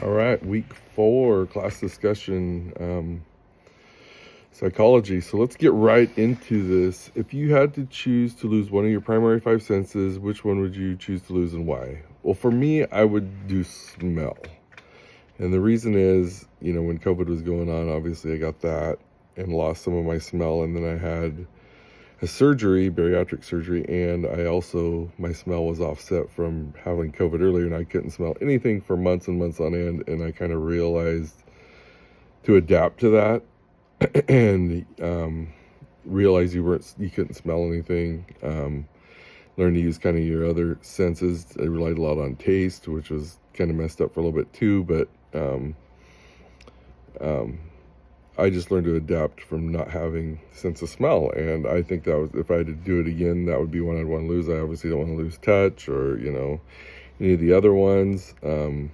All right, week 4, class discussion, psychology. So let's get right into this. If you had to choose to lose one of your primary 5 senses, which one would you choose to lose and why? Well, for me, I would do smell. And the reason is, when COVID was going on, obviously I got that and lost some of my smell. And then I had a surgery, bariatric surgery, and my smell was offset from having COVID earlier, and I couldn't smell anything for months and months on end. And I kind of realized to adapt to that and realize you couldn't smell anything. Learn to use kind of your other senses. I relied a lot on taste, which was kind of messed up for a little bit too, but I just learned to adapt from not having sense of smell. And I think that was, if I had to do it again, that would be one I'd want to lose. I obviously don't want to lose touch or, any of the other ones. I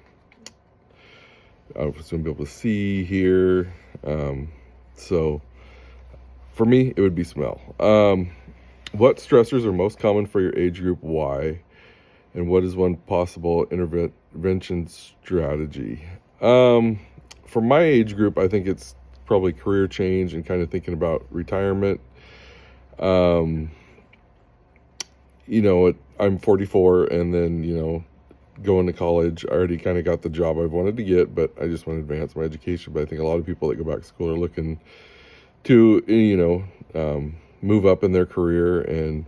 would assume be able to see, hear. So for me, it would be smell. What stressors are most common for your age group? Why? And what is one possible intervention strategy? For my age group, I think it's probably career change and kind of thinking about retirement. I'm 44, and then, going to college, I already kind of got the job I've wanted to get, but I just want to advance my education. But I think a lot of people that go back to school are looking to, move up in their career and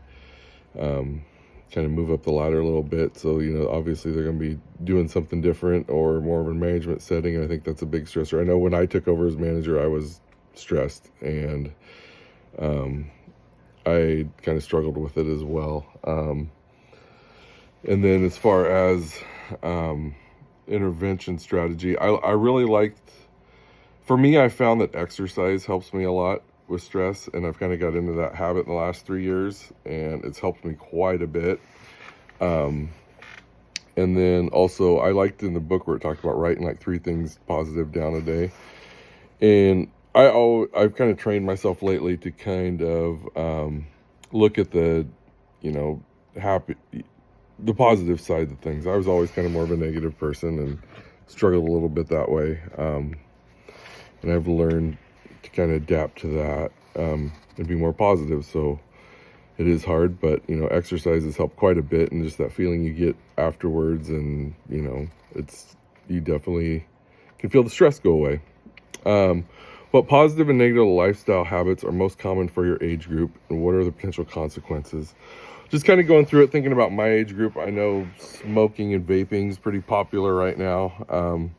kind of move up the ladder a little bit. So, obviously they're going to be doing something different or more of a management setting. And I think that's a big stressor. I know when I took over as manager, I was stressed, and I kind of struggled with it as well. And then as far as intervention strategy, I really liked, for me, I found that exercise helps me a lot with stress, and I've kind of got into that habit in the last 3 years, and it's helped me quite a bit. And then also, I liked in the book where it talked about writing like 3 things positive down a day. And I've kind of trained myself lately to kind of look at the positive side of things. I was always kind of more of a negative person and struggled a little bit that way. And I've learned to kind of adapt to that and be more positive. So it is hard, but exercise has helped quite a bit, and just that feeling you get afterwards, and you definitely can feel the stress go away. What positive and negative lifestyle habits are most common for your age group, and what are the potential consequences? Just kind of going through it, thinking about my age group. I know smoking and vaping is pretty popular right now.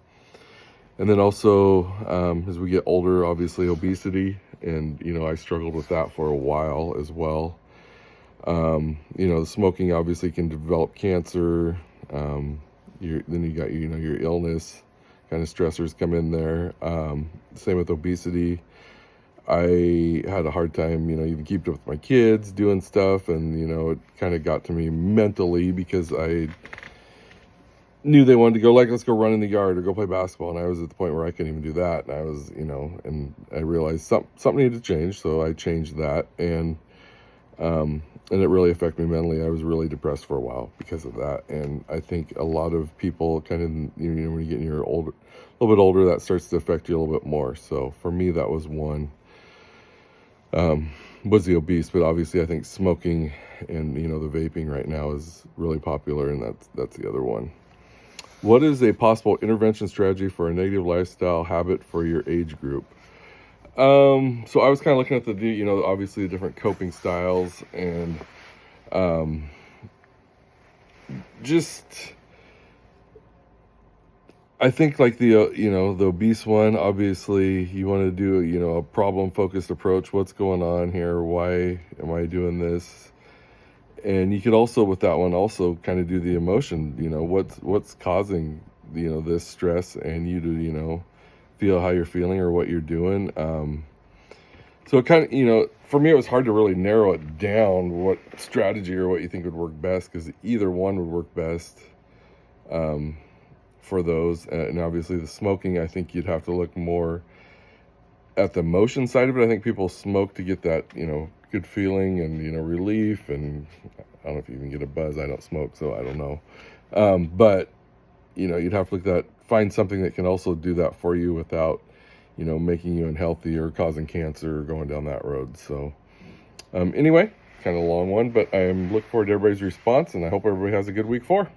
And then also, as we get older, obviously obesity, and, I struggled with that for a while as well. Smoking obviously can develop cancer. Then you got, your illness kind of stressors come in there. Same with obesity. I had a hard time, even keeping up with my kids, doing stuff, and, it kind of got to me mentally because I knew they wanted to go, like, let's go run in the yard or go play basketball, and I was at the point where I couldn't even do that, and I was, and I realized something needed to change, so I changed that, and it really affected me mentally. I was really depressed for a while because of that, and I think a lot of people kind of, when you get in your a little bit older, that starts to affect you a little bit more. So for me, that was one. Was the obese, but obviously I think smoking and the vaping right now is really popular, and that's the other one. What is a possible intervention strategy for a negative lifestyle habit for your age group? So I was kind of looking at obviously the different coping styles, and I think like the obese one, obviously you want to do, a problem focused approach. What's going on here? Why am I doing this? And you could also, with that one, also kind of do the emotion, what's causing, this stress, and you to, feel how you're feeling or what you're doing. So it kind of, for me, it was hard to really narrow it down what strategy or what you think would work best, because either one would work best for those. And obviously the smoking, I think you'd have to look more at the emotion side of it. I think people smoke to get that, good feeling and, relief. And I don't know if you even get a buzz. I don't smoke, so I don't know. But, you'd have to look at that find something that can also do that for you without, you know, making you unhealthy or causing cancer or going down that road. So anyway, kind of a long one, but I am looking forward to everybody's response, and I hope everybody has a good week 4.